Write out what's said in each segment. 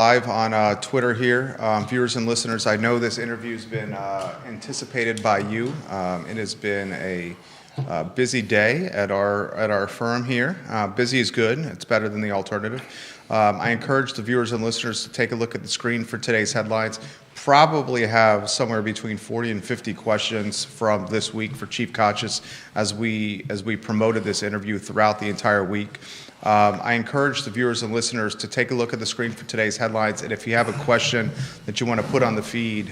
Live on Twitter here. Viewers and listeners, I know this interview has been anticipated by you. It has been a busy day at our firm here. Busy is good. It's better than the alternative. I encourage the viewers and listeners to take a look at the screen for today's headlines. Probably have somewhere between 40 and 50 questions from this week for Chief Kachis as we promoted this interview throughout the entire week. I encourage the viewers and listeners to take a look at the screen for today's headlines, and if you have a question that you want to put on the feed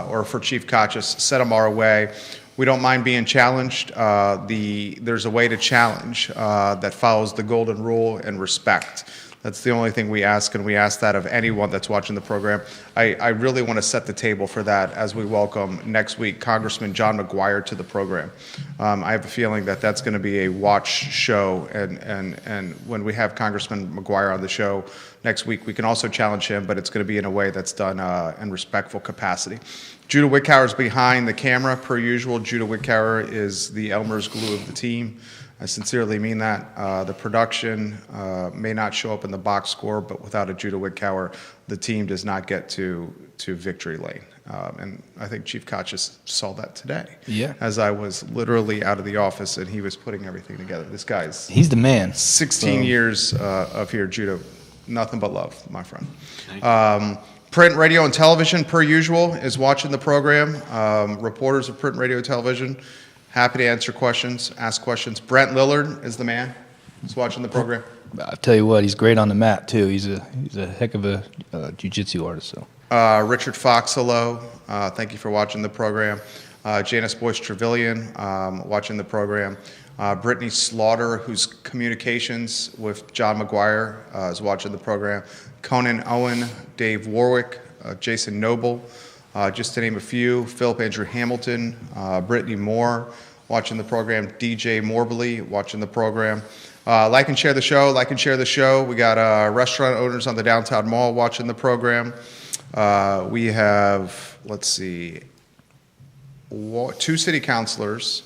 or for Chief Kachis, send them our way. We don't mind being challenged. There's a way to challenge that follows the golden rule and respect. That's the only thing we ask, and we ask that of anyone that's watching the program. I really want to set the table for that as we welcome next week Congressman John McGuire to the program. I have a feeling that that's going to be a watch show, and when we have Congressman McGuire on the show next week, we can also challenge him, but it's going to be in a way that's done in respectful capacity. Judah Wickower is behind the camera, per usual. Judah Wickower is the Elmer's glue of the team. I sincerely mean that. The production may not show up in the box score, but without a Judah Wickower, the team does not get to victory lane. And I think Chief Kachis saw that today. Yeah. As I was literally out of the office and he was putting everything together. This guy's... He's the man. 16 years of here, Judah. Nothing but love, my friend. Print, radio, and television, per usual, is watching the program. Reporters of print, radio, television. Happy to answer questions, ask questions. Brent Lillard is the man who's watching the program. I'll tell you what, he's great on the mat too. He's a heck of a jiu-jitsu artist. So. Richard Fox, hello. Thank you for watching the program. Janice Boyce Trevelyan watching the program. Brittany Slaughter, whose communications with John McGuire is watching the program. Conan Owen, Dave Warwick, Jason Noble. Just to name a few, Philip Andrew Hamilton, Brittany Moore watching the program, DJ Morbley watching the program. Like and share the show, like and share the show. We got restaurant owners on the downtown mall watching the program. We have, let's see, 2 city councilors,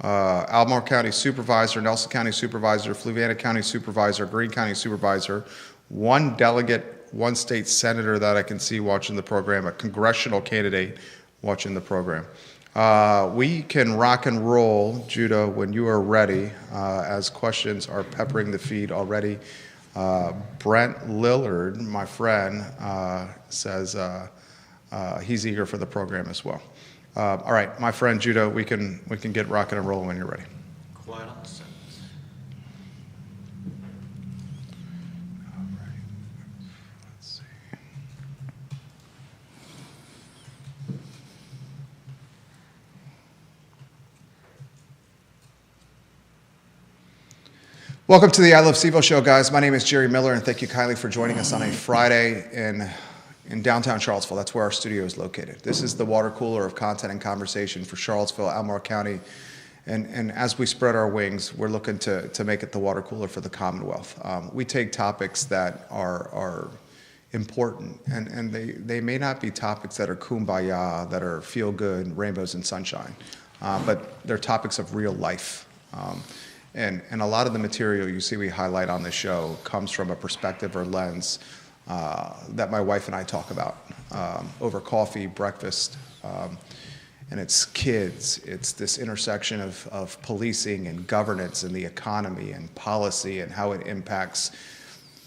Albemarle County Supervisor, Nelson County Supervisor, Fluvanna County Supervisor, Greene County Supervisor, 1 delegate, 1 state senator that I can see watching the program, a congressional candidate watching the program. We can rock and roll, Judah, when you are ready, as questions are peppering the feed already. Brent Lillard, my friend, says he's eager for the program as well. All right, my friend Judah, we can get rocking and rolling when you're ready. Quiet on the sentence. Welcome to the I Love CVille show, guys. My name is Jerry Miller, and thank you kindly for joining us on a Friday in downtown Charlottesville. That's where our studio is located. This is the water cooler of content and conversation for Charlottesville, Albemarle County, and as we spread our wings, we're looking to make it the water cooler for the Commonwealth. We take topics that are important, and they may not be topics that are kumbaya, that are feel good, rainbows and sunshine, but they're topics of real life. And a lot of the material you see we highlight on this show comes from a perspective or lens that my wife and I talk about over coffee, breakfast, and it's kids. It's this intersection of policing and governance and the economy and policy and how it impacts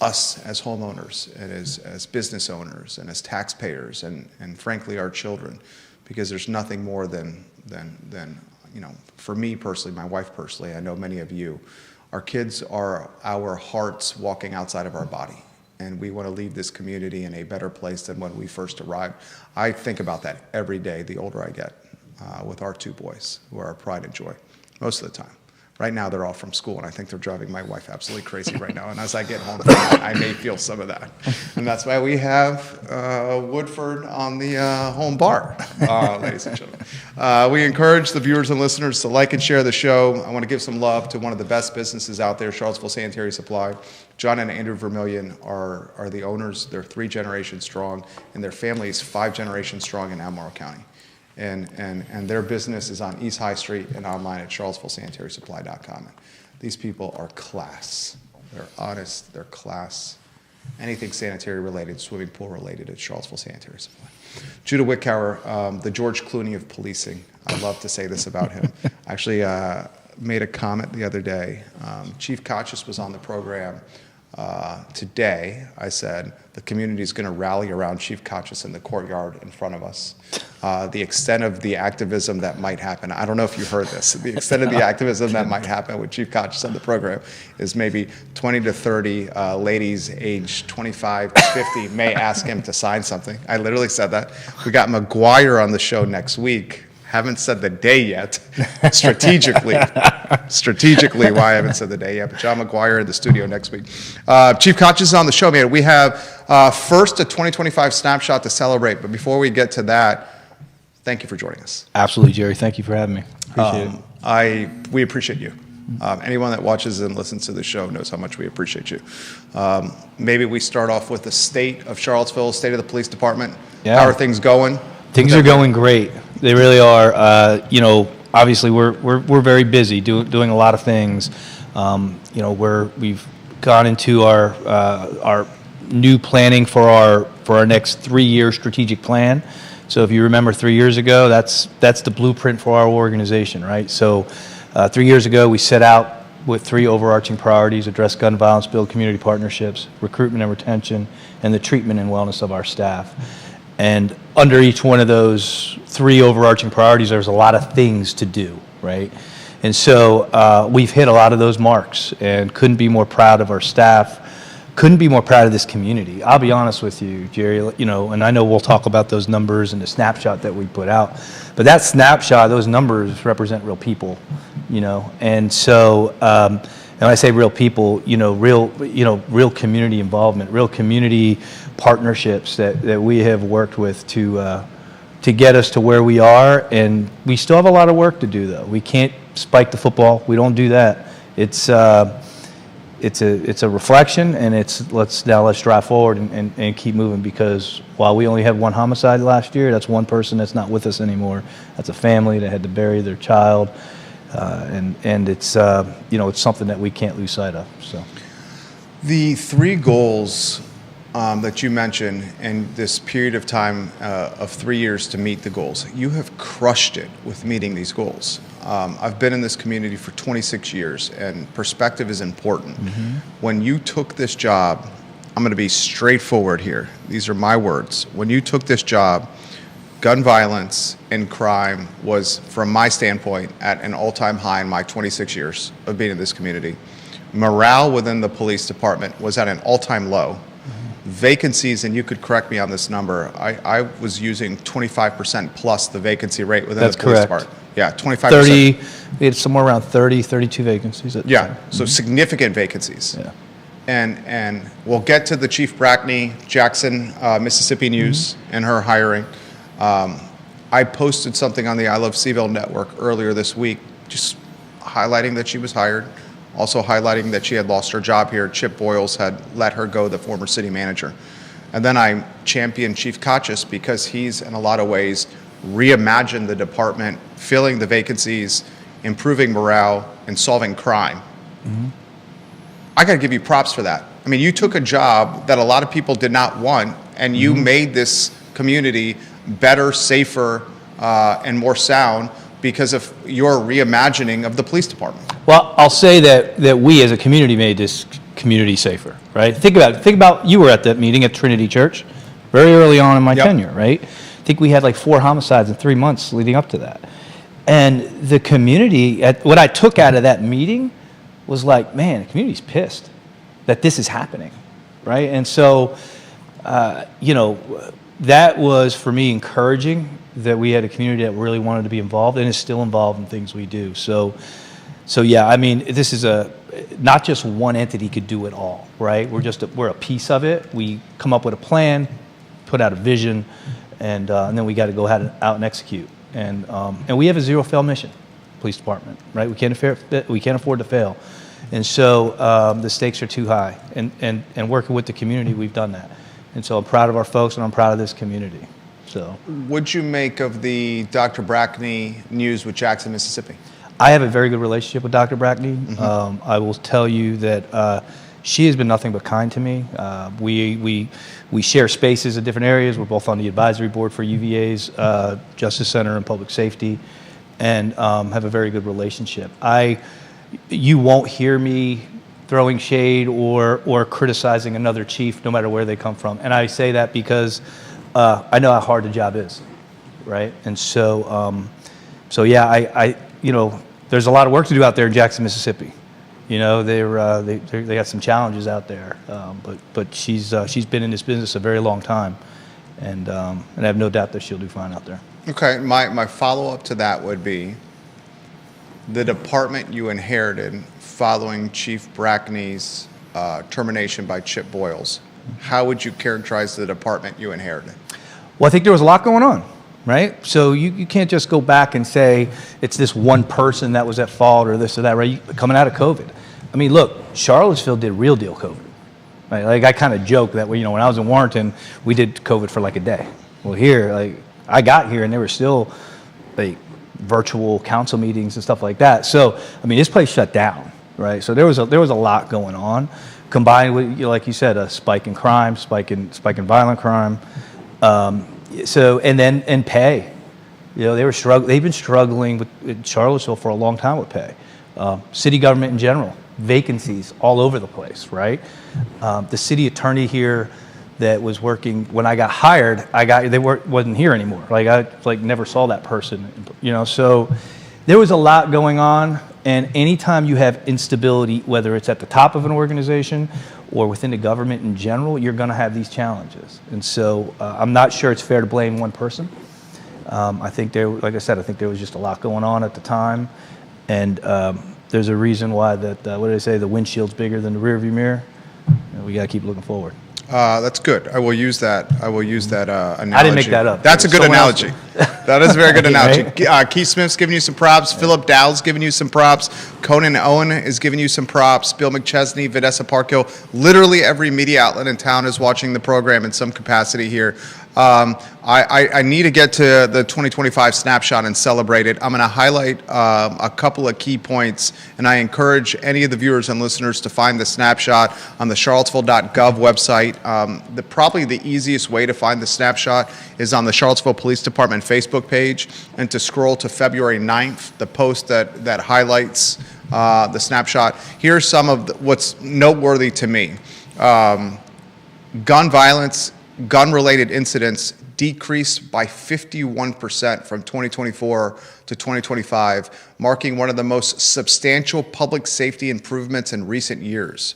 us as homeowners and as business owners and as taxpayers and frankly our children, because there's nothing more than you know, for me personally, my wife personally, I know many of you, our kids are our hearts walking outside of our body. And we want to leave this community in a better place than when we first arrived. I think about that every day, the older I get, with our 2 boys, who are our pride and joy, most of the time. Right now, they're all from school, and I think they're driving my wife absolutely crazy right now. And as I get home, I may feel some of that. And that's why we have Woodford on the home bar, ladies and gentlemen. We encourage the viewers and listeners to like and share the show. I want to give some love to one of the best businesses out there, Charlottesville Sanitary Supply. John and Andrew Vermillion are the owners. They're 3 generations strong, and their family is 5 generations strong in Albemarle County. And their business is on East High Street and online at charlottesvillesanitarysupply.com. These people are class. They're honest, they're class, anything sanitary related, swimming pool related at Charlottesville Sanitary Supply. Judah Wickower, the George Clooney of policing. I love to say this about him. Actually made a comment the other day. Chief Kachis was on the program today. I said, the community is going to rally around Chief Kachis in the courtyard in front of us. The extent of the activism that might happen, I don't know if you heard this, the extent of the activism that might happen with Chief Kachis on the program is maybe 20 to 30 ladies aged 25 to 50 may ask him to sign something. I literally said that. We got McGuire on the show next week. Haven't said the day yet, strategically why I haven't said the day yet, but John McGuire in the studio next week. Chief Kachis is on the show, man. We have first a 2025 snapshot to celebrate, but before we get to that, thank you for joining us. Absolutely, Jerry. Thank you for having me. Appreciate it. We appreciate you. Anyone that watches and listens to the show knows how much we appreciate you. Maybe we start off with the state of Charlottesville, state of the police department. Yeah. How are things going? Things are going great. They really are. Obviously we're very busy doing a lot of things. We've gone into our new planning for our next 3-year strategic plan. So if you remember 3 years ago, that's the blueprint for our organization, right? So 3 years ago, we set out with 3 overarching priorities: address gun violence, build community partnerships, recruitment and retention, and the treatment and wellness of our staff. And under each one of those 3 overarching priorities, there's a lot of things to do, right? And so we've hit a lot of those marks and couldn't be more proud of our staff, couldn't be more proud of this community. I'll be honest with you, Jerry, and I know we'll talk about those numbers and the snapshot that we put out, but that snapshot, those numbers represent real people, and so, and when I say real people, real community involvement, real community partnerships that we have worked with to get us to where we are. And we still have a lot of work to do, though. We can't spike the football. We don't do that. It's a reflection, and let's drive forward and keep moving, because while we only had 1 homicide last year, that's one person that's not with us anymore. That's a family that had to bury their child. And it's it's something that we can't lose sight of. So, the 3 goals that you mentioned in this period of time of 3 years to meet the goals, you have crushed it with meeting these goals. I've been in this community for 26 years, and perspective is important. Mm-hmm. When you took this job, I'm going to be straightforward here. These are my words. When you took this job, gun violence and crime was, from my standpoint, at an all-time high in my 26 years of being in this community. Morale within the police department was at an all-time low. Mm-hmm. Vacancies, and you could correct me on this number, I was using 25% plus the vacancy rate within the police department. Yeah, 25%. 30, we had somewhere around 30, 32 vacancies at the time. So significant vacancies. Yeah. And we'll get to the Chief Brackney, Jackson, Mississippi News, mm-hmm. and her hiring. I posted something on the I Love CVille network earlier this week, just highlighting that she was hired, also highlighting that she had lost her job here. Chip Boyles had let her go, the former city manager. And then I championed Chief Kachis because he's, in a lot of ways, reimagined the department, filling the vacancies, improving morale, and solving crime. Mm-hmm. I got to give you props for that. I mean, you took a job that a lot of people did not want, and you mm-hmm. made this community better, safer, and more sound because of your reimagining of the police department. Well, I'll say that we as a community made this community safer, right? Think about you were at that meeting at Trinity Church very early on in my tenure, right? I think we had like 4 homicides in 3 months leading up to that. And the community, what I took out of that meeting was like, man, the community's pissed that this is happening, right? And so, that was, for me, encouraging that we had a community that really wanted to be involved and is still involved in things we do. So yeah, I mean, this is not just one entity could do it all, right? We're a piece of it. We come up with a plan, put out a vision, and then we got to go out and execute. And we have a zero-fail mission, police department, right? We can't afford to fail. And so the stakes are too high. And working with the community, we've done that. And so I'm proud of our folks, and I'm proud of this community. So, what'd you make of the Dr. Brackney news with Jackson, Mississippi? I have a very good relationship with Dr. Brackney. Mm-hmm. I will tell you that She has been nothing but kind to me. We share spaces in different areas. We're both on the advisory board for UVA's Justice Center and Public Safety, and have a very good relationship. You won't hear me throwing shade or criticizing another chief, no matter where they come from. And I say that because I know how hard the job is, right? And so, yeah, there's a lot of work to do out there in Jackson, Mississippi. They got some challenges out there, but she's been in this business a very long time, and I have no doubt that she'll do fine out there. Okay, my follow-up to that would be the department you inherited following Chief Brackney's termination by Chip Boyles. How would you characterize the department you inherited? Well, I think there was a lot going on, right? So you can't just go back and say it's this one person that was at fault or this or that, right? Coming out of COVID. I mean, look, Charlottesville did real deal COVID. Right? Like, I kind of joke that, when I was in Warrenton, we did COVID for like a day. Well, here, I got here and there were still virtual council meetings and stuff like that. So, I mean, this place shut down, right? So there was a lot going on, combined with, like you said, a spike in crime, spike in violent crime. And pay. They've been struggling with Charlottesville for a long time with pay. City government in general, vacancies all over the place, right? The city attorney here that was working when I got hired, wasn't here anymore. I never saw that person, So there was a lot going on, and anytime you have instability, whether it's at the top of an organization or within the government in general, you're going to have these challenges. And so I'm not sure it's fair to blame one person. I think like I said, I think there was just a lot going on at the time, and there's a reason why that. What did I say? The windshield's bigger than the rearview mirror. We got to keep looking forward. That's good. I will use that. Analogy. I didn't make that up. That's a good analogy. That is a very good analogy. Keith Smith's giving you some props. Yeah. Philip Dowd's giving you some props. Conan Owen is giving you some props. Bill McChesney, Vanessa Parkhill. Literally every media outlet in town is watching the program in some capacity here. I need to get to the 2025 snapshot and celebrate it. I'm going to highlight a couple of key points, and I encourage any of the viewers and listeners to find the snapshot on the charlottesville.gov website. Probably the easiest way to find the snapshot is on the Charlottesville Police Department Facebook page, and to scroll to February 9th, the post that highlights the snapshot. Here's some of what's noteworthy to me. Gun violence, gun-related incidents decreased by 51% from 2024 to 2025, marking one of the most substantial public safety improvements in recent years.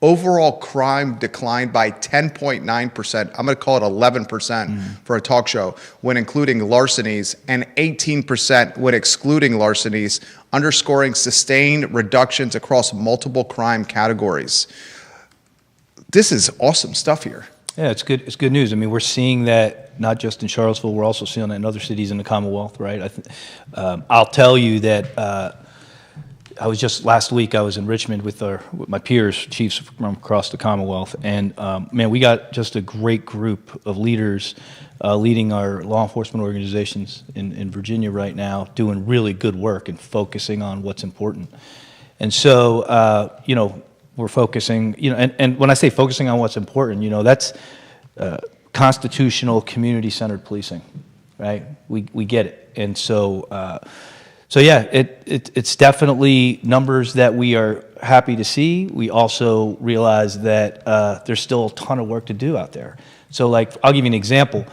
Overall crime declined by 10.9%. I'm going to call it 11% for a talk show when including larcenies, and 18% when excluding larcenies, underscoring sustained reductions across multiple crime categories. This is awesome stuff here. Yeah, it's good. It's good news. I mean, we're seeing that not just in Charlottesville. We're also seeing it in other cities in the Commonwealth, right? I'll tell you that last week I was in Richmond with my peers, chiefs from across the Commonwealth, and man, we got just a great group of leaders leading our law enforcement organizations in Virginia right now, doing really good work and focusing on what's important. And so, we're focusing, and when I say focusing on what's important, that's constitutional, community-centered policing, right? We get it, and so yeah, it's definitely numbers that we are happy to see. We also realize that there's still a ton of work to do out there. So, I'll give you an example.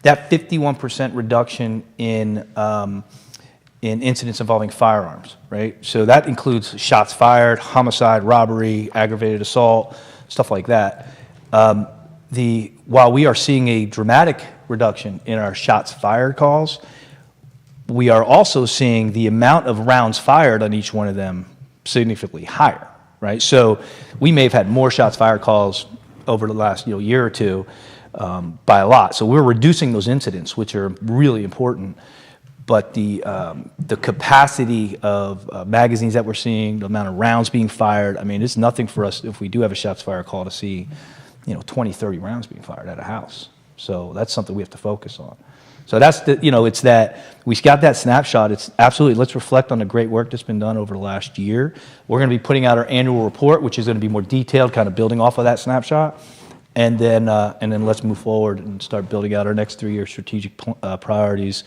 That 51% reduction in incidents involving firearms, right? So that includes shots fired, homicide, robbery, aggravated assault, stuff like that. While we are seeing a dramatic reduction in our shots fired calls, we are also seeing the amount of rounds fired on each one of them significantly higher, right? So we may have had more shots fired calls over the last year or two by a lot. So we're reducing those incidents, which are really important. But the capacity of magazines that we're seeing, the amount of rounds being fired, I mean, it's nothing for us if we do have a shots fired call to see, 20, 30 rounds being fired at a house. So that's something we have to focus on. So that's it's that we got that snapshot. It's absolutely, let's reflect on the great work that's been done over the last year. We're going to be putting out our annual report, which is going to be more detailed, kind of building off of that snapshot. And then let's move forward and start building out our next 3-year strategic priorities,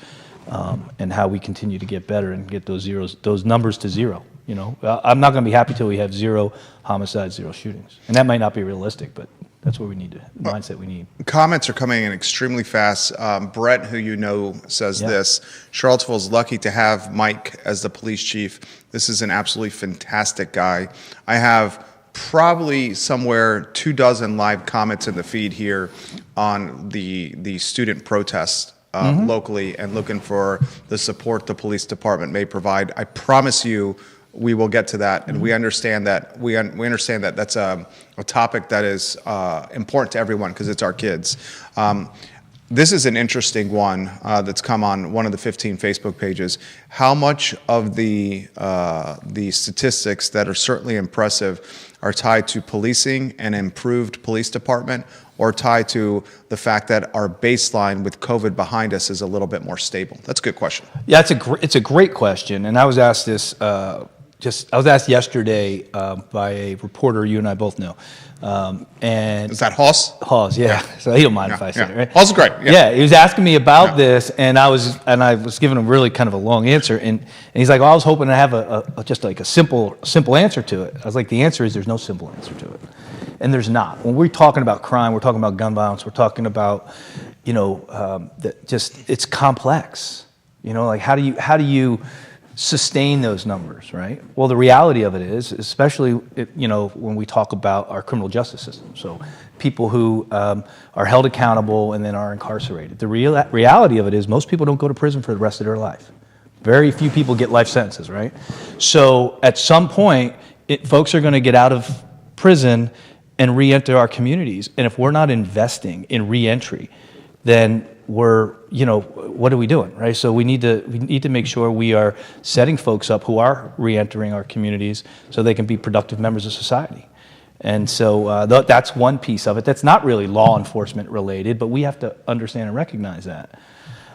and how we continue to get better and get those numbers to zero. I'm not going to be happy till we have 0 homicides, 0 shootings, and that might not be realistic, but that's what we need the mindset we need. Comments are coming in extremely fast. Brett, who says this: Charlottesville is lucky to have Mike as the police chief. This is an absolutely fantastic guy. I have probably somewhere 24 live comments in the feed here on the student protest locally, and looking for the support the police department may provide. I promise you, we will get to that, and we understand that that's a topic that is important to everyone because it's our kids. This is an interesting one that's come on one of the 15 Facebook pages. How much of the statistics that are certainly impressive are tied to policing and improved police department, or tied to the fact that our baseline with COVID behind us is a little bit more stable? That's a good question. Yeah, it's a great question, and I was asked this. I was asked yesterday by a reporter you and I both know. And is that Hoss? Hoss, yeah. So he don't mind if I say it, right? Hoss is great. Yeah, he was asking me about this, and I was giving him really kind of a long answer, and he's like, "Oh, I was hoping to have just like a simple answer to it." I was like, "The answer is there's no simple answer to it, and there's not. When we're talking about crime, we're talking about gun violence, we're talking about, it's complex. Like how do you sustain those numbers, right? Well, the reality of it is, especially when we talk about our criminal justice system, so people who are held accountable and then are incarcerated. The reality of it is most people don't go to prison for the rest of their life. Very few people get life sentences, right? So at some point, folks are going to get out of prison and re-enter our communities, and if we're not investing in re-entry, then what are we doing, right? So we need to make sure we are setting folks up who are re-entering our communities so they can be productive members of society. And so that's one piece of it. That's not really law enforcement related, but we have to understand and recognize that.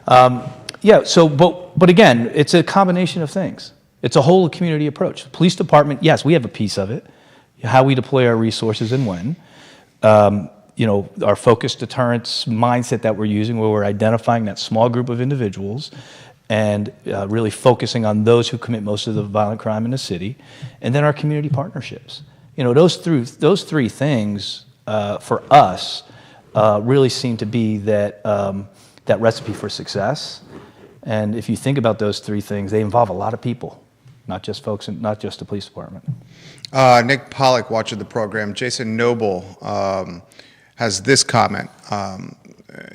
But again, it's a combination of things. It's a whole community approach. The police department, yes, we have a piece of it, how we deploy our resources and when. Our focused deterrence mindset that we're using, where we're identifying that small group of individuals and really focusing on those who commit most of the violent crime in the city, and then our community partnerships. Those three things for us really seem to be that recipe for success. And if you think about those three things, they involve a lot of people, not just folks, and not just the police department. Nick Pollock watching the program. Jason Noble has this comment.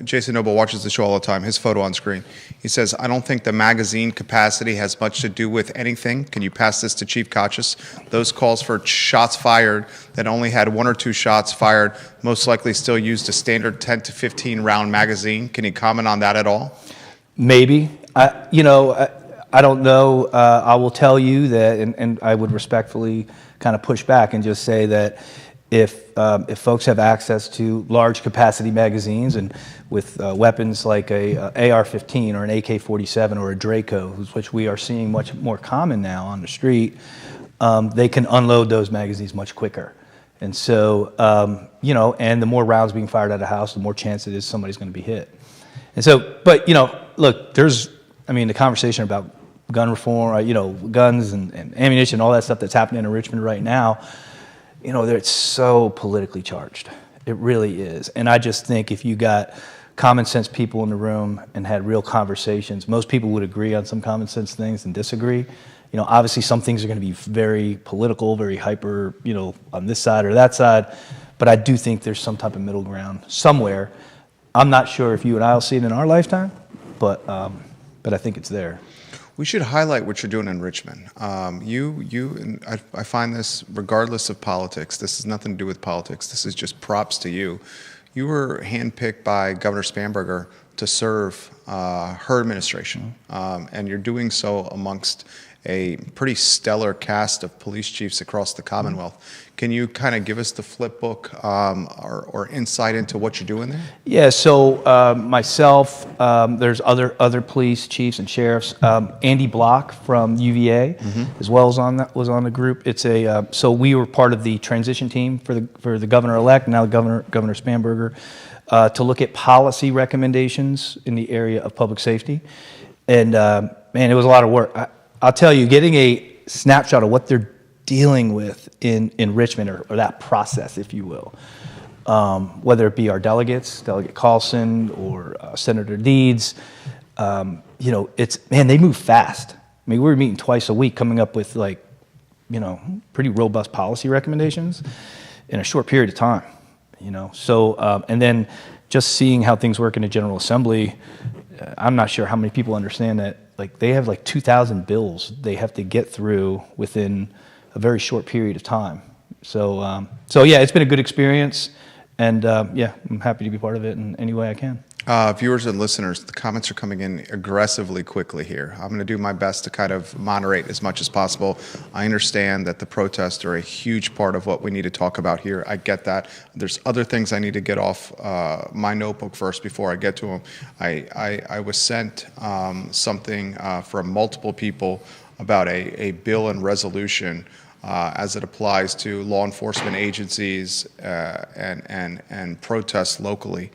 Jason Noble watches the show all the time. His photo on screen. He says, "I don't think the magazine capacity has much to do with anything. Can you pass this to Chief Kachis? Those calls for shots fired that only had 1 or 2 shots fired most likely still used a standard 10 to 15 round magazine. Can you comment on that at all?" Maybe. I don't know. I will tell you that, and I would respectfully kind of push back and just say that if folks have access to large capacity magazines and with weapons like a AR-15 or an AK-47 or a Draco, which we are seeing much more common now on the street, they can unload those magazines much quicker. And so, and the more rounds being fired at a house, the more chance it is somebody's going to be hit. And so, but, look, the conversation about gun reform, guns and ammunition, all that stuff that's happening in Richmond right now, it's so politically charged. It really is. And I just think if you got common sense people in the room and had real conversations, most people would agree on some common sense things and disagree. Obviously some things are going to be very political, very hyper, on this side or that side. But I do think there's some type of middle ground somewhere. I'm not sure if you and I will see it in our lifetime, but I think it's there. We should highlight what you're doing in Richmond. And I find this, regardless of politics, this has nothing to do with politics. This is just props to you. You were handpicked by Governor Spanberger to serve her administration, and you're doing so amongst a pretty stellar cast of police chiefs across the Commonwealth. Can you kind of give us the flip book or insight into what you're doing there? Yeah, so myself, there's other police chiefs and sheriffs. Andy Block from UVA, as well as was on the group. It's so we were part of the transition team for the governor-elect, now Governor Spanberger, to look at policy recommendations in the area of public safety. And man, it was a lot of work. I'll tell you, getting a snapshot of what they're dealing with in Richmond, or that process, if you will, whether it be our delegates, Delegate Carlson or Senator Deeds, they move fast. I mean, we were meeting twice a week, coming up with pretty robust policy recommendations in a short period of time. So and then just seeing how things work in the General Assembly, I'm not sure how many people understand that. They have 2,000 bills they have to get through within a very short period of time. So yeah, it's been a good experience, and yeah, I'm happy to be part of it in any way I can. Viewers and listeners, the comments are coming in aggressively quickly here. I'm going to do my best to kind of moderate as much as possible. I understand that the protests are a huge part of what we need to talk about here. I get that. There's other things I need to get off my notebook first before I get to them. I was sent something from multiple people about a bill and resolution as it applies to law enforcement agencies and protests locally.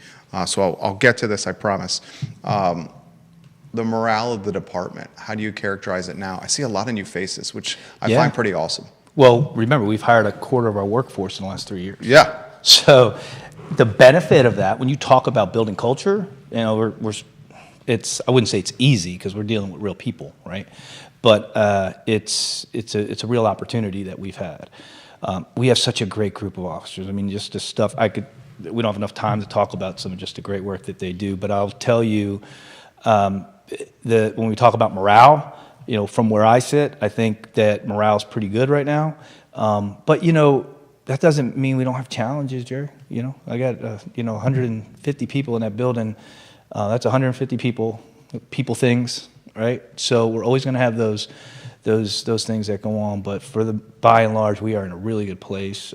So I'll get to this, I promise. The morale of the department, how do you characterize it now? I see a lot of new faces, which I find pretty awesome. Well, remember, we've hired a quarter of our workforce in the last 3 years. Yeah. So the benefit of that, when you talk about building culture, I wouldn't say it's easy because we're dealing with real people, right? But it's a real opportunity that we've had. We have such a great group of officers. I mean, just the stuff we don't have enough time to talk about some of just the great work that they do. But I'll tell you, when we talk about morale, from where I sit, I think that morale is pretty good right now. But that doesn't mean we don't have challenges, Jerry. I got 150 people in that building. That's 150 people, things, right? So we're always going to have those things that go on. But by and large, we are in a really good place.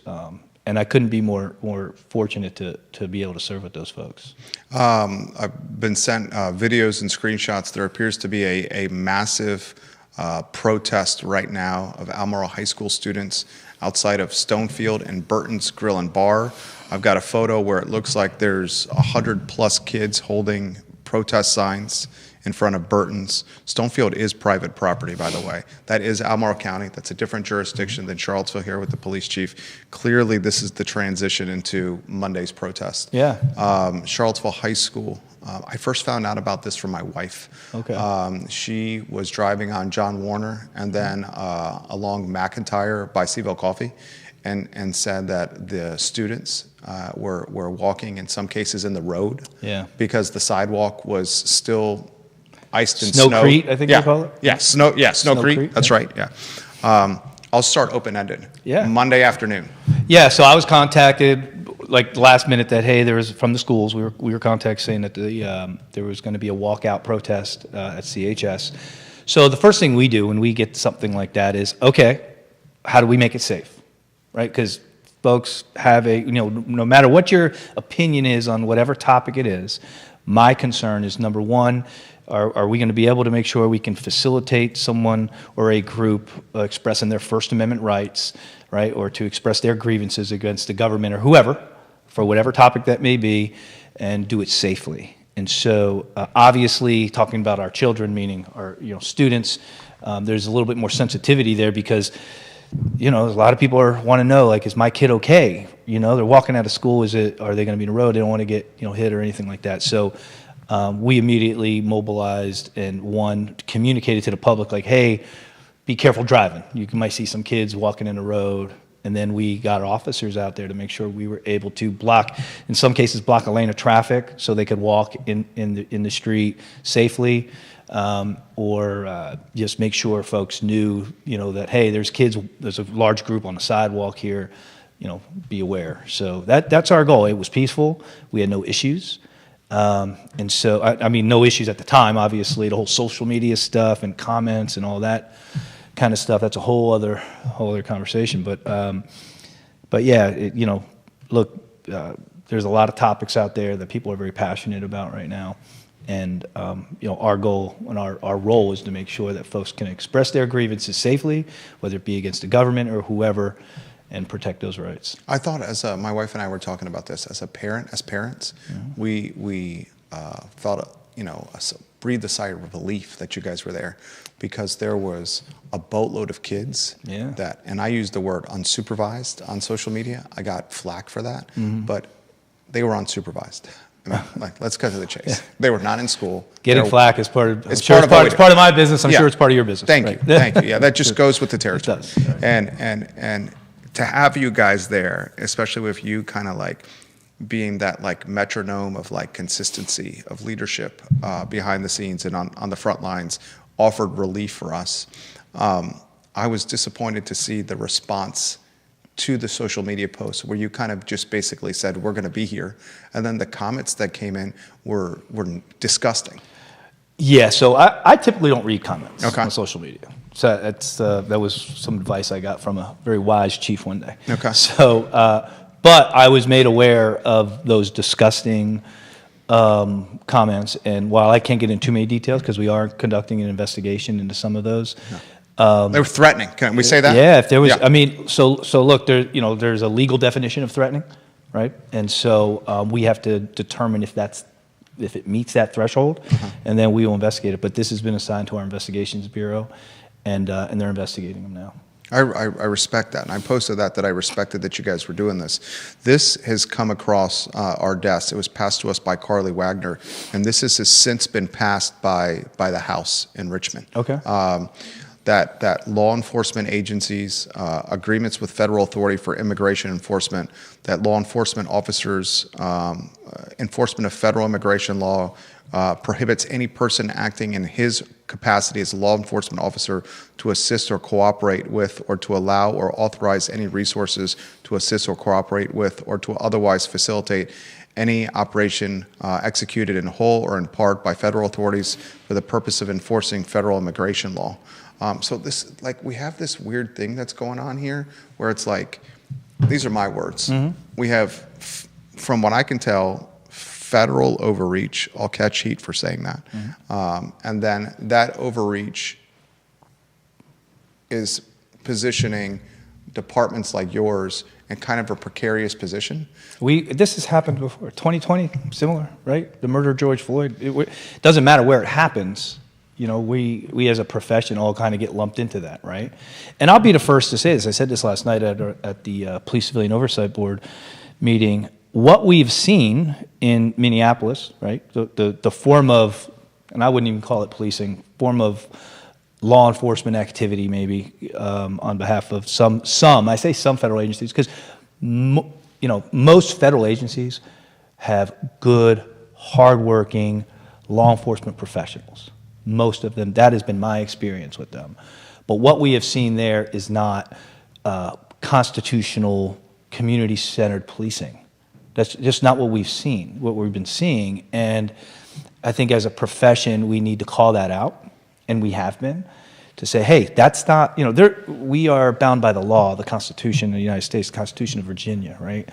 And I couldn't be more fortunate to be able to serve with those folks. I've been sent videos and screenshots. There appears to be a massive protest right now of Albemarle High School students outside of Stonefield and Burton's Grill and Bar. I've got a photo where it looks like there's 100+ kids holding protest signs in front of Burton's. Stonefield is private property, by the way. That is Albemarle County. That's a different jurisdiction than Charlottesville here with the police chief. Clearly, this is the transition into Monday's protest. Yeah. Charlottesville High School. I first found out about this from my wife. Okay. She was driving on John Warner and then along McIntyre by CVille Coffee, and said that the students were walking in some cases in the road. Yeah. Because the sidewalk was still iced and Snowcrete, I think they call it. Yeah, Snowcrete. That's yeah. right. Yeah. I'll start open-ended. Yeah. Monday afternoon. Yeah. So I was contacted last minute that there was from the schools. We were contacted saying that there was going to be a walkout protest at CHS. So the first thing we do when we get something like that is, okay, how do we make it safe, right? Because folks have no matter what your opinion is on whatever topic it is, my concern is, number one, are we going to be able to make sure we can facilitate someone or a group expressing their First Amendment rights, right, or to express their grievances against the government or whoever, for whatever topic that may be, and do it safely? And so, obviously, talking about our children, meaning our students, there's a little bit more sensitivity there because a lot of people want to know, is my kid okay? They're walking out of school. Are they going to be in the road? They don't want to get hit or anything like that. So we immediately mobilized and communicated to the public hey, be careful driving. You might see some kids walking in the road. And then we got our officers out there to make sure we were able to in some cases, block a lane of traffic so they could walk in the street safely. Or just make sure folks knew, that, hey, there's a large group on the sidewalk here, be aware. So that's our goal. It was peaceful. We had no issues. And so, no issues at the time, obviously, the whole social media stuff and comments and all that, kind of stuff, that's a whole other conversation. But yeah, look, there's a lot of topics out there that people are very passionate about right now. And, our goal and our role is to make sure that folks can express their grievances safely, whether it be against the government or whoever, and protect those rights. I thought, as my wife and I were talking about this, as parents, we felt, breathed a sigh of relief that you guys were there, because there was a boatload of kids that, and I used the word unsupervised on social media. I got flack for that, but they were unsupervised. I mean, let's cut to the chase. Yeah. They were not in school. Getting flack is part of. It's part of my business. I'm sure it's part of your business. Thank you. Thank you. Yeah, that just goes with the territory. It does. And to have you guys there, especially with you kind of like being that like metronome of like consistency of leadership behind the scenes and on the front lines, offered relief for us. I was disappointed to see the response to the social media posts where you kind of just basically said, we're going to be here. And then the comments that came in were disgusting. Yeah, so I typically don't read comments on social media. So that was some advice I got from a very wise chief one day. Okay. So, but I was made aware of those disgusting comments. And while I can't get into too many details because we are conducting an investigation into some of those, they were threatening. Can we say that? Yeah, if there was, I mean, so look, there's a legal definition of threatening, right? And so we have to determine if it meets that threshold, and then we will investigate it. But this has been assigned to our investigations bureau, and they're investigating them now. I respect that, and I posted that I respected that you guys were doing this. This has come across our desk. It was passed to us by Carly Wagner, and this has since been passed by the House in Richmond. Okay. That law enforcement agencies, agreements with federal authority for immigration enforcement, that law enforcement officers, enforcement of federal immigration law prohibits any person acting in his capacity as a law enforcement officer to assist or cooperate with, or to allow or authorize any resources to assist or cooperate with, or to otherwise facilitate any operation executed in whole or in part by federal authorities for the purpose of enforcing federal immigration law. So this, like, we have this weird thing that's going on here where it's like, these are my words. We have, from what I can tell, federal overreach. I'll catch heat for saying that. And then that overreach is positioning departments like yours in kind of a precarious position. This has happened before. 2020, similar, right? The murder of George Floyd. It doesn't matter where it happens. We as a profession all kind of get lumped into that, right? And I'll be the first to say this. I said this last night at the Police Civilian Oversight Board meeting. What we've seen in Minneapolis, right, the form of, and I wouldn't even call it policing, form of law enforcement activity maybe on behalf of some I say some federal agencies, because most federal agencies have good, hardworking law enforcement professionals. Most of them, that has been my experience with them. But what we have seen there is not constitutional, community-centered policing. That's just not what we've seen, what we've been seeing. And I think as a profession, we need to call that out, and we have been, to say, hey, that's not, we are bound by the law, the Constitution of the United States, the Constitution of Virginia, right?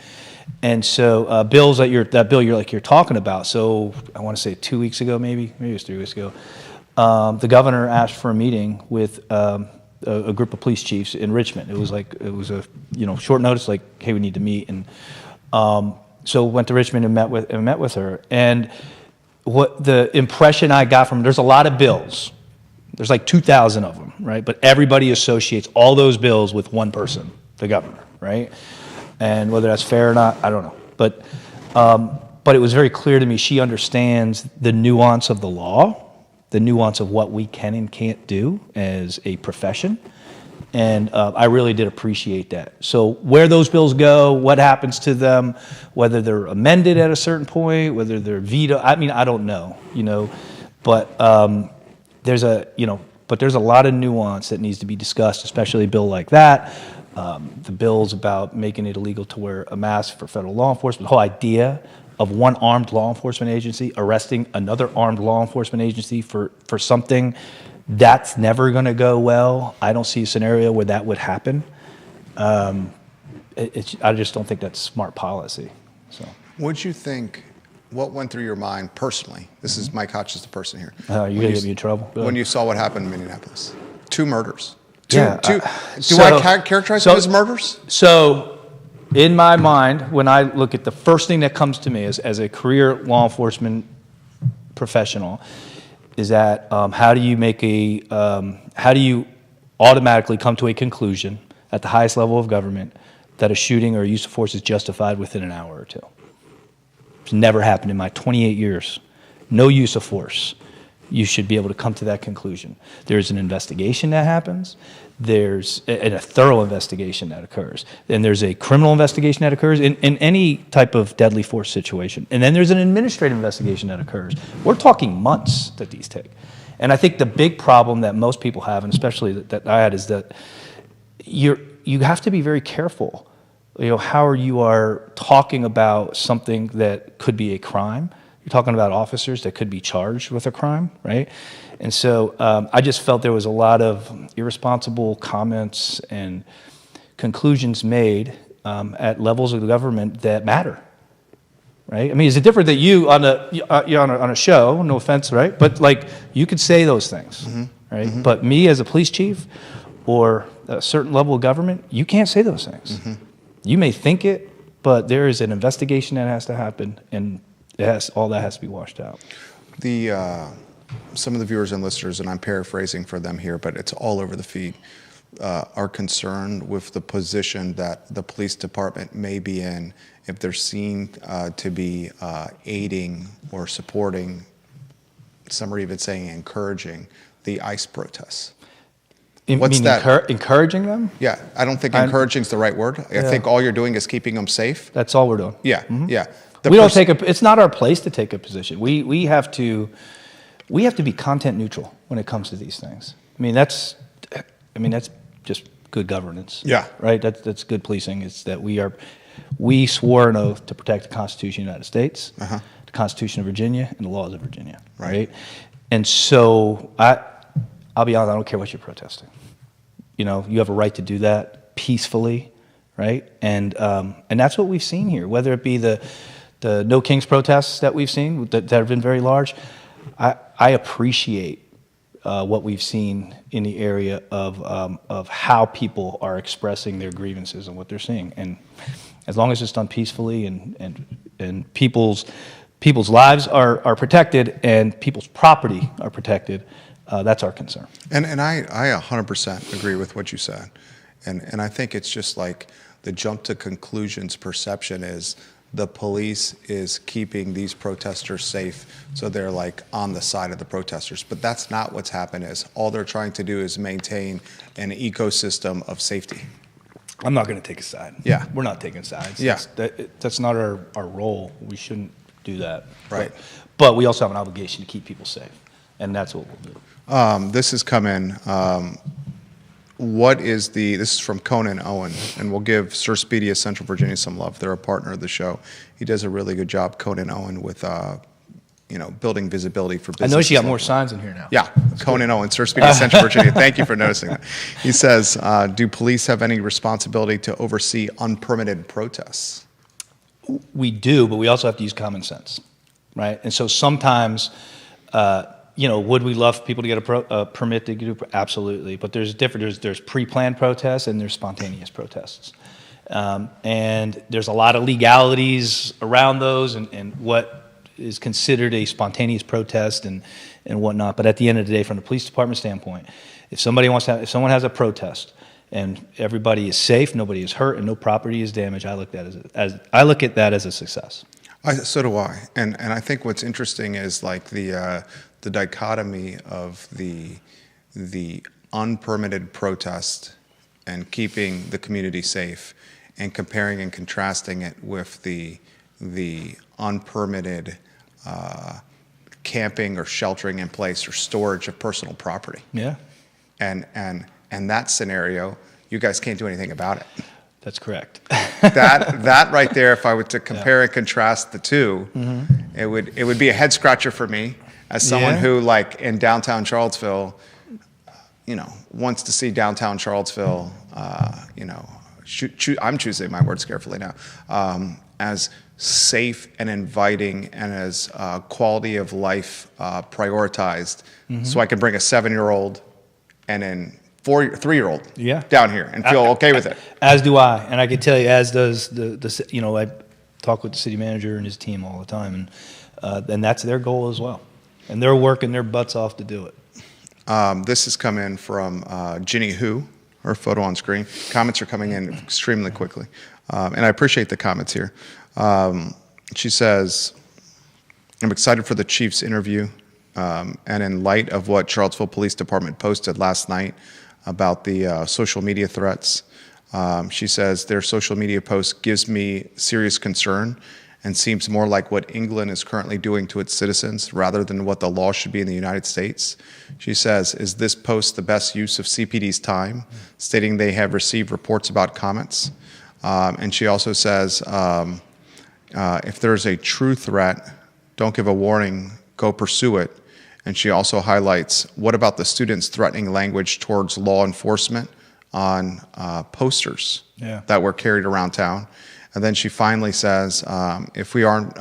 And so bills that bill you're talking about, so I want to say 2 weeks ago, maybe it was 3 weeks ago, the governor asked for a meeting with a group of police chiefs in Richmond. It was a short notice, like, hey, we need to meet, and so went to Richmond and met with her. And what the impression I got from, there's a lot of bills. There's like 2,000 of them, right? But everybody associates all those bills with one person, the governor, right? And whether that's fair or not, I don't know. But it was very clear to me she understands the nuance of the law, the nuance of what we can and can't do as a profession. And I really did appreciate that. So where those bills go, what happens to them, whether they're amended at a certain point, whether they're vetoed, I don't know, But there's a lot of nuance that needs to be discussed, especially a bill like that. The bills about making it illegal to wear a mask for federal law enforcement, the whole idea of one armed law enforcement agency arresting another armed law enforcement agency for something That's never going to go well. I don't see a scenario where that would happen. I just don't think that's smart policy. So, What'd you think? What went through your mind personally? This is Mike Hotch, is the person here. you're When going to get me in trouble. When you saw what happened in Minneapolis, 2 murders. Yeah, Do I characterize them as murders? So, in my mind, when I look at the first thing that comes to me as a career law enforcement professional, is that how do you automatically come to a conclusion at the highest level of government that a shooting or a use of force is justified within an hour or two? It's never happened in my 28 years. No use of force. You should be able to come to that conclusion. There's an investigation that happens. There's a thorough investigation that occurs. And there's a criminal investigation that occurs in any type of deadly force situation. And then there's an administrative investigation that occurs. We're talking months that these take. And I think the big problem that most people have, and especially that I had, is that you have to be very careful, how you are talking about something that could be a crime. You're talking about officers that could be charged with a crime, right? And so I just felt there was a lot of irresponsible comments and conclusions made at levels of the government that matter, right? I mean, is it different that you you're on a show? No offense, right? But like you could say those things, right? Mm-hmm. But me as a police chief or a certain level of government, you can't say those things. Mm-hmm. You may think it, but there is an investigation that has to happen, and all that has to be washed out. Some of the viewers and listeners, and I'm paraphrasing for them here, but it's all over the feed, are concerned with the position that the police department may be in if they're seen to be aiding or supporting, some are even saying encouraging, the ICE protests. What's that? Encouraging them? Yeah, I don't think encouraging is the right word. I think all you're doing is keeping them safe. That's all we're doing. Yeah, yeah. We don't take it's not our place to take a position. We have to be content neutral when it comes to these things. I mean that's just good governance. Yeah. Right? That's good policing. It's that we swore an oath to protect the Constitution of the United States, the Constitution of Virginia, and the laws of Virginia. Right? And so I'll be honest, I don't care what you're protesting. You have a right to do that peacefully, right? And that's what we've seen here, whether it be the No Kings protests that we've seen that have been very large. I appreciate what we've seen in the area of how people are expressing their grievances and what they're seeing. And as long as it's done peacefully and people's lives are protected and people's property are protected, that's our concern. And I 100% agree with what you said. And I think it's just like the jump to conclusions perception is the police is keeping these protesters safe, so they're like on the side of the protesters. But that's not what's happened. Is all they're trying to do is maintain an ecosystem of safety. I'm not going to take a side. Yeah. We're not taking sides. Yeah. That's not our role. We shouldn't do that. Right. But we also have an obligation to keep people safe, and that's what we'll do. This has come in. This is from Conan Owen, and we'll give Surspedia Central Virginia some love. They're a partner of the show. He does a really good job, Conan Owen, with building visibility for business. I noticed you got more signs in here now. Yeah, Conan Owen, Surspedia Central Virginia. Thank you for noticing that. He says, do police have any responsibility to oversee unpermitted protests? We do, but we also have to use common sense, right? And so sometimes would we love people to get a permit to do? Absolutely, but there's pre-planned protests and there's spontaneous protests, and there's a lot of legalities around those and what is considered a spontaneous protest and whatnot. But at the end of the day, from the police department standpoint, if someone has a protest and everybody is safe, nobody is hurt, and no property is damaged, I look at that as a success. So do I, and I think what's interesting is like the dichotomy of the unpermitted protest and keeping the community safe, and comparing and contrasting it with the unpermitted camping or sheltering in place or storage of personal property. Yeah. And that scenario, you guys can't do anything about it. That's correct. that right there, if I were to compare and contrast the two, it would be a head scratcher for me as someone who, like in downtown Charlottesville, wants to see downtown Charlottesville, I'm choosing my words carefully now, as safe and inviting and as quality of life prioritized, so I can bring a 7-year-old and an 3-year-old down here and feel okay with it. As do I, and I can tell you, as does I talk with the city manager and his team all the time, and that's their goal as well, and they're working their butts off to do it. This has come in from Ginny Hu, her photo on screen. Comments are coming in extremely quickly, and I appreciate the comments here. She says, I'm excited for the chief's interview, and in light of what Charlottesville Police Department posted last night about the social media threats, she says their social media post gives me serious concern and seems more like what England is currently doing to its citizens rather than what the law should be in the United States. She says, is this post the best use of CPD's time, stating they have received reports about comments? And she also says, if there's a true threat, don't give a warning, go pursue it. And she also highlights, what about the students threatening language towards law enforcement on posters that were carried around town? And then she finally says, if we aren't,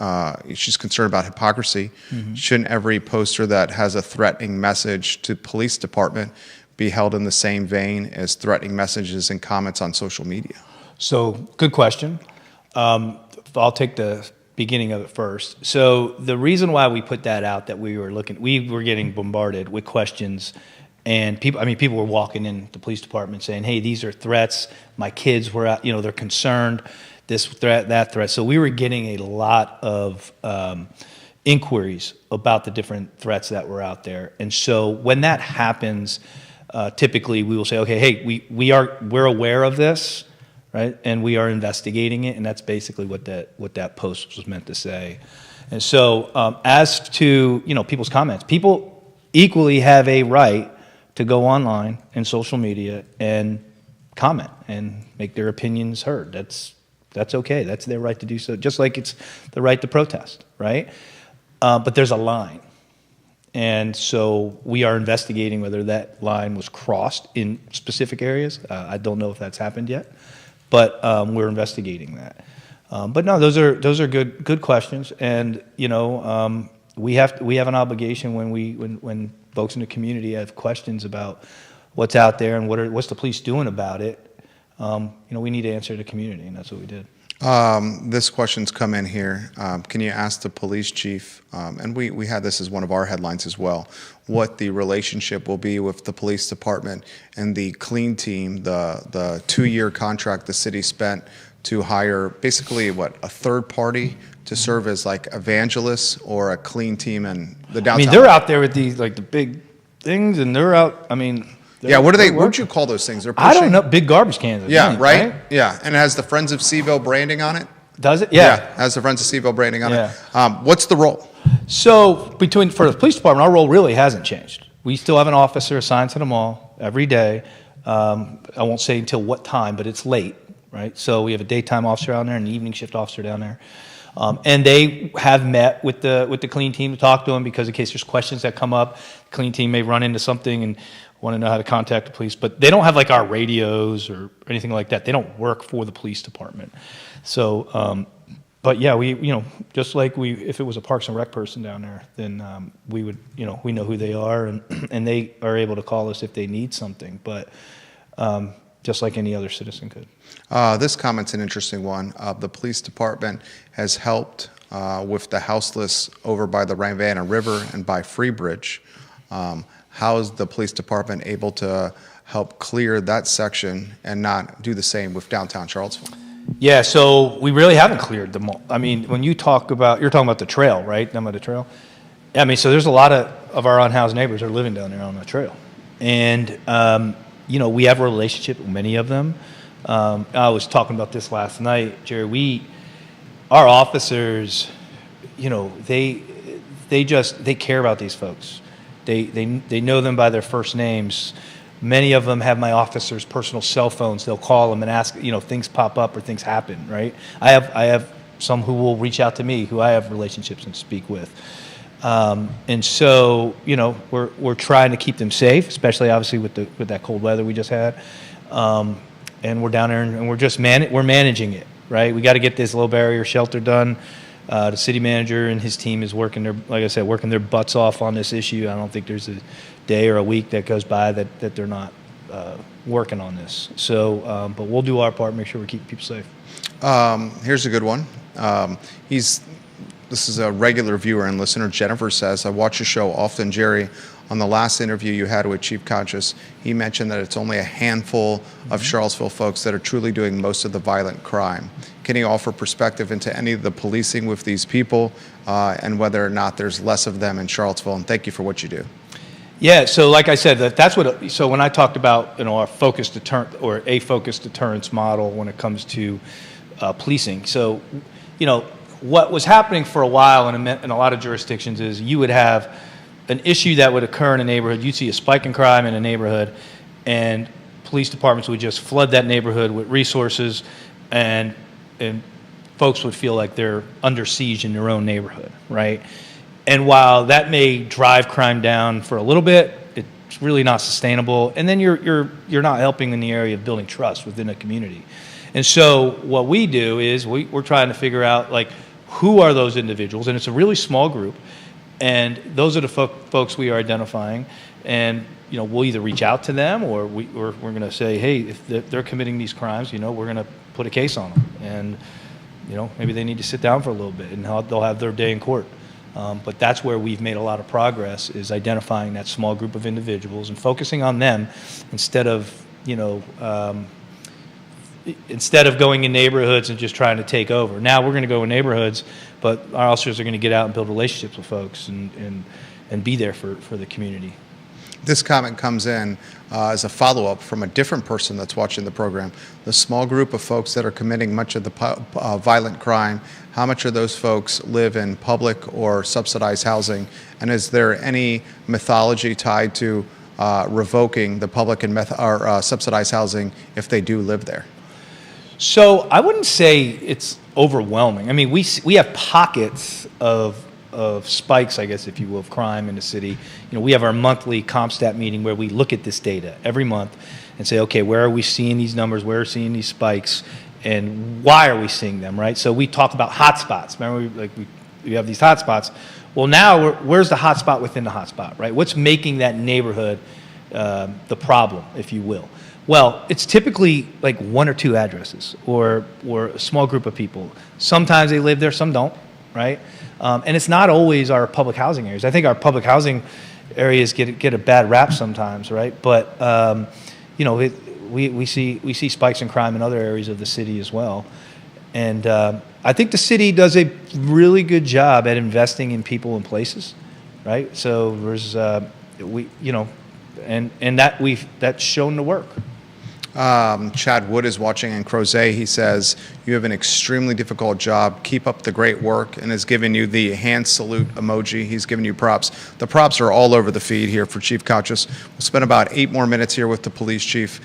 she's concerned about hypocrisy, shouldn't every poster that has a threatening message to police department be held in the same vein as threatening messages and comments on social media? So, good question. I'll take the beginning of it first. So the reason why we put that out, that we were getting bombarded with questions, and people were walking in the police department saying, hey, these are threats, my kids were out, they're concerned, this threat, that threat. So we were getting a lot of inquiries about the different threats that were out there. And so when that happens, typically we will say, okay, hey, we're aware of this, right? And we are investigating it, and that's basically what that post was meant to say. And so as to people's comments, people equally have a right to go online and social media and comment and make their opinions heard. That's okay. That's their right to do so, just like it's the right to protest, right? But there's a line. And so we are investigating whether that line was crossed in specific areas. I don't know if that's happened yet, but we're investigating that. But no, those are good questions, and we have an obligation when folks in the community have questions about what's out there and what's the police doing about it. We need to answer the community, and that's what we did. This question's come in here. Can you ask the police chief, and we had this as one of our headlines as well, what the relationship will be with the police department and the clean team, the 2-year contract the city spent to hire basically a third party to serve as like evangelists or a clean team in the downtown. They're out there with these the big things, and they're out. Yeah, what would you call those things? They're pushing, I don't know. Big garbage cans. Yeah, right? Yeah, and it has the Friends of CVille branding on it. Does it? Yeah. Yeah, has the Friends of CVille branding on it. What's the role? So for the police department, our role really hasn't changed. We still have an officer assigned to them all every day. I won't say until what time, but it's late, right? So we have a daytime officer down there and an evening shift officer down there. And they have met with the clean team to talk to them, because in case there's questions that come up, the clean team may run into something and want to know how to contact the police. But they don't have our radios or anything like that. They don't work for the police department. So, but yeah, we just like if it was a Parks and Rec person down there, then we would we know who they are, and they are able to call us if they need something. But just like any other citizen could. This comment's an interesting one. The police department has helped with the houseless over by the Ravenna River and by Freebridge. How is the police department able to help clear that section and not do the same with downtown Charlottesville? Yeah, so we really haven't cleared them all. When you're talking about the trail, right? Down by the trail. So there's a lot of our unhoused neighbors are living down there on the trail, and we have a relationship with many of them. I was talking about this last night, Jerry. Our officers, they care about these folks. They know them by their first names. Many of them have my officers' personal cell phones. They'll call them and ask, things pop up or things happen, right? I have some who will reach out to me, who I have relationships and speak with. And so, we're trying to keep them safe, especially obviously with that cold weather we just had. And we're down there and we're managing it, right? We got to get this low barrier shelter done. The city manager and his team is working their butts off on this issue. I don't think there's a day or a week that goes by that they're not working on this. So, but we'll do our part, make sure we keep people safe. Here's a good one. This is a regular viewer and listener. Jennifer says, I watch your show often, Jerry. On the last interview you had with Chief Conscious, he mentioned that it's only a handful of Charlottesville folks that are truly doing most of the violent crime. Can he offer perspective into any of the policing with these people and whether or not there's less of them in Charlottesville? And thank you for what you do. Yeah, so like I said, so when I talked about our focused deterrent or a focused deterrence model when it comes to policing. So, what was happening for a while in a lot of jurisdictions is you would have an issue that would occur in a neighborhood. You'd see a spike in crime in a neighborhood, and police departments would just flood that neighborhood with resources, and folks would feel like they're under siege in their own neighborhood, right? And while that may drive crime down for a little bit, it's really not sustainable. And then you're not helping in the area of building trust within a community. And so what we do is we're trying to figure out who are those individuals, and it's a really small group. And those are the folks we are identifying, and we'll either reach out to them or we're going to say, hey, if they're committing these crimes, we're going to put a case on them, and maybe they need to sit down for a little bit, and they'll have their day in court. But that's where we've made a lot of progress, is identifying that small group of individuals and focusing on them instead of going in neighborhoods and just trying to take over. Now we're going to go in neighborhoods, but our officers are going to get out and build relationships with folks and be there for the community. This comment comes in as a follow-up from a different person that's watching the program. The small group of folks that are committing much of the violent crime, how much of those folks live in public or subsidized housing? And is there any mythology tied to revoking the public and subsidized housing if they do live there? So I wouldn't say it's overwhelming. I mean, we have pockets of spikes, I guess, if you will, of crime in the city. We have our monthly CompStat meeting where we look at this data every month and say, okay, where are we seeing these numbers? Where are we seeing these spikes? And why are we seeing them, right? So we talk about hotspots. Remember, we have these hotspots. Well, now where's the hotspot within the hotspot, right? What's making that neighborhood the problem, if you will? Well, it's typically one or two addresses or a small group of people. Sometimes they live there, some don't, right? And it's not always our public housing areas. I think our public housing areas get a bad rap sometimes, right? But we see spikes in crime in other areas of the city as well. And I think the city does a really good job at investing in people and places, right? So there's that's shown to work. Chad Wood is watching in Crozet. He says, you have an extremely difficult job. Keep up the great work, and has given you the hand salute emoji. He's given you props. The props are all over the feed here for Chief Conscious. We'll spend about 8 more minutes here with the police chief.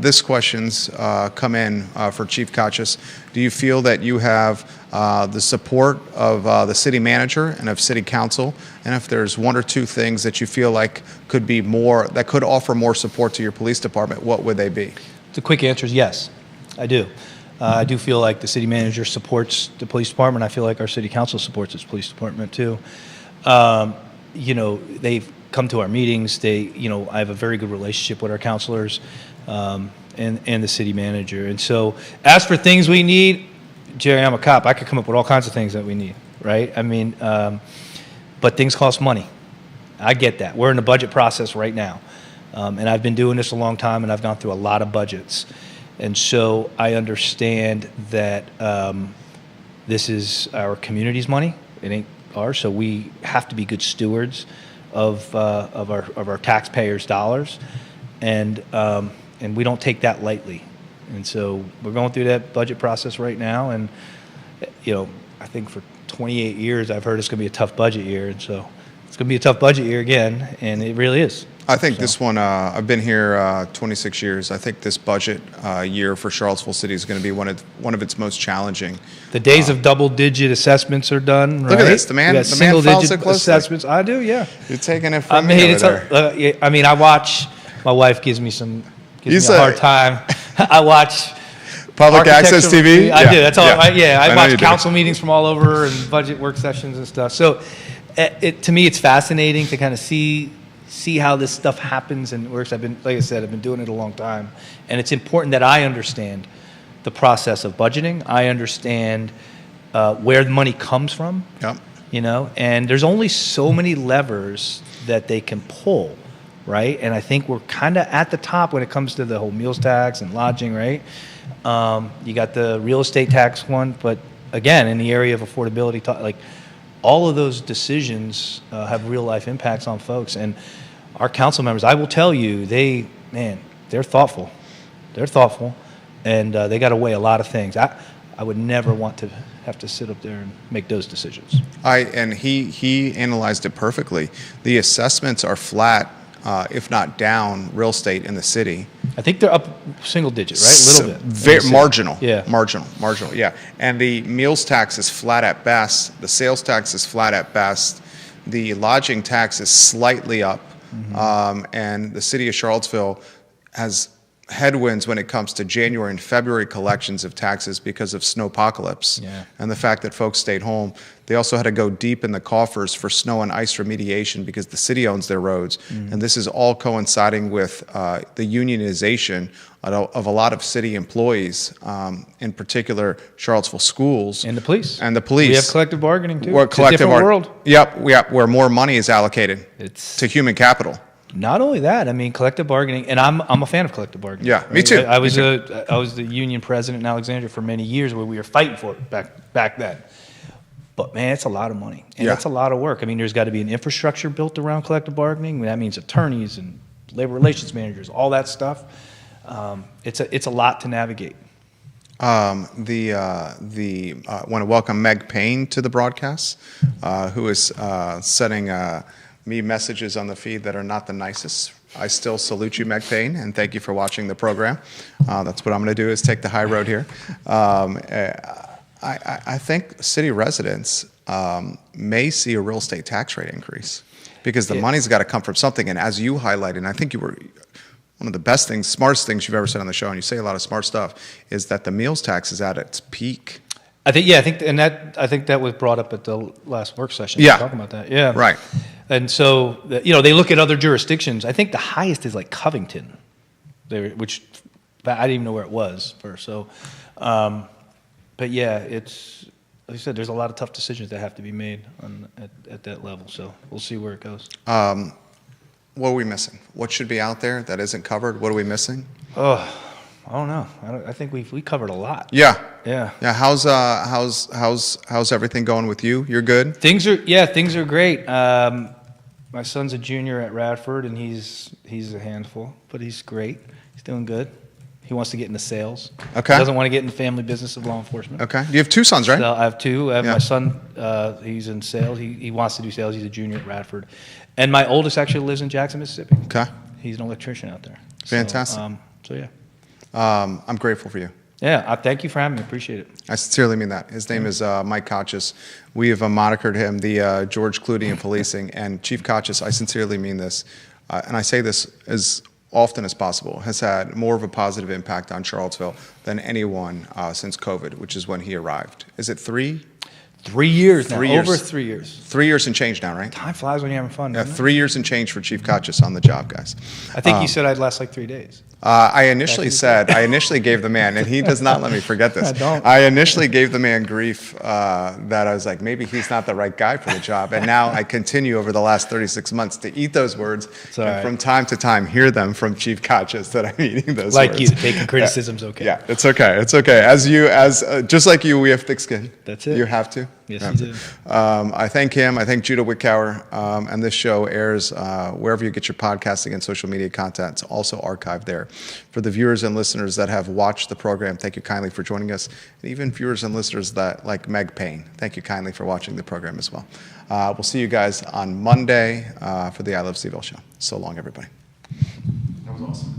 This question's come in for Chief Conscious. Do you feel that you have the support of the city manager and of city council? And if there's one or two things that you feel like could be more, that could offer more support to your police department, what would they be? The quick answer is yes, I do. I do feel like the city manager supports the police department. I feel like our city council supports its police department too. They've come to our meetings. I have a very good relationship with our counselors and the city manager. And so as for things we need, Jerry, I'm a cop. I could come up with all kinds of things that we need, right? I mean, but things cost money. I get that. We're in the budget process right now. And I've been doing this a long time, and I've gone through a lot of budgets. And so I understand that this is our community's money. It ain't ours. So we have to be good stewards of our taxpayers' dollars. And we don't take that lightly. And so we're going through that budget process right now, and I think for 28 years I've heard it's going to be a tough budget year, and so it's going to be a tough budget year again, and it really is. I think this one, I've been here 26 years. I think this budget year for Charlottesville City is going to be one of its most challenging. The days of double-digit assessments are done. Look at this. The man follows it closely. Assessments. I do, yeah. You're taking it from me over there. I mean, I watch. My wife gives me a hard time. I watch Public access TV. I do. That's all. Yeah. I watch council meetings from all over and budget work sessions and stuff. So, to me, it's fascinating to kind of see how this stuff happens and works. Like I said, I've been doing it a long time, and it's important that I understand the process of budgeting. I understand where the money comes from. Yep. You know, and there's only so many levers that they can pull, right? And I think we're kind of at the top when it comes to the whole meals tax and lodging, right? You got the real estate tax one, but again, in the area of affordability, like all of those decisions have real life impacts on folks. And our council members, I will tell you, they're thoughtful. They're thoughtful, and they got to weigh a lot of things. I would never want to have to sit up there and make those decisions. And he analyzed it perfectly. The assessments are flat, if not down, real estate in the city. I think they're up single digit, right? A little bit. Very marginal. Yeah. Marginal, yeah. And the meals tax is flat at best. The sales tax is flat at best. The lodging tax is slightly up. And the city of Charlottesville has headwinds when it comes to January and February collections of taxes because of snowpocalypse and the fact that folks stayed home. They also had to go deep in the coffers for snow and ice remediation because the city owns their roads. And this is all coinciding with the unionization of a lot of city employees, in particular Charlottesville schools. And the police. We have collective bargaining too. It's a different world. Yep, where more money is allocated to human capital. Not only that, I mean, collective bargaining, and I'm a fan of collective bargaining. Yeah, me too. I was the union president in Alexandria for many years, where we were fighting for it back then. But man, it's a lot of money, and it's a lot of work. I mean, there's got to be an infrastructure built around collective bargaining. I mean, that means attorneys and labor relations managers, all that stuff. It's a lot to navigate. I want to welcome Meg Payne to the broadcast, who is sending me messages on the feed that are not the nicest. I still salute you, Meg Payne, and thank you for watching the program. That's what I'm going to do, is take the high road here. I think city residents may see a real estate tax rate increase because the money's got to come from something. And as you highlighted, and I think you were one of the best things, smartest things you've ever said on the show, and you say a lot of smart stuff, is that the meals tax is at its peak. I think that was brought up at the last work session. Yeah, talking about that. Yeah, right. And so they look at other jurisdictions. I think the highest is like Covington, which I didn't even know where it was first. So, but yeah, it's like I said, there's a lot of tough decisions that have to be made at that level. So we'll see where it goes. What are we missing? What should be out there that isn't covered? What are we missing? Oh, I don't know. I think we covered a lot. Yeah. How's everything going with you? You're good? Things are great. My son's a junior at Radford, and he's a handful, but he's great. He's doing good. He wants to get into sales. Okay. He doesn't want to get in the family business of law enforcement. Okay. You have two sons, right? So I have two. I have my son. He's in sales. He wants to do sales. He's a junior at Radford, and my oldest actually lives in Jackson, Mississippi. Okay. He's an electrician out there. Fantastic. So yeah. I'm grateful for you. Yeah, thank you for having me. Appreciate it. I sincerely mean that. His name is Mike Kochis. We have monikered him the George Clooney in policing. And Chief Kochis, I sincerely mean this, and I say this as often as possible, has had more of a positive impact on Charlottesville than anyone since COVID, which is when he arrived. Is it 3? 3 years now. 3 years. Over 3 years. 3 years and change now, right? Time flies when you're having fun. Yeah, 3 years and change for Chief Kochis on the job, guys. I think you said I'd last like 3 days. I initially gave the man, and he does not let me forget this. I don't. I initially gave the man grief that I was like, maybe he's not the right guy for the job. And now I continue over the last 36 months to eat those words, and from time to time hear them from Chief Kochis that I'm eating those words. Like you, taking criticism's okay. Yeah, it's okay. It's okay. Just like you, we have thick skin. That's it. You have to. Yes, you do. I thank him. I thank Judah Wickower. And this show airs wherever you get your podcasting and social media content. It's also archived there. For the viewers and listeners that have watched the program, thank you kindly for joining us. And even viewers and listeners that like Meg Payne, thank you kindly for watching the program as well. We'll see you guys on Monday for the I Love CVille show. So long, everybody. was awesome.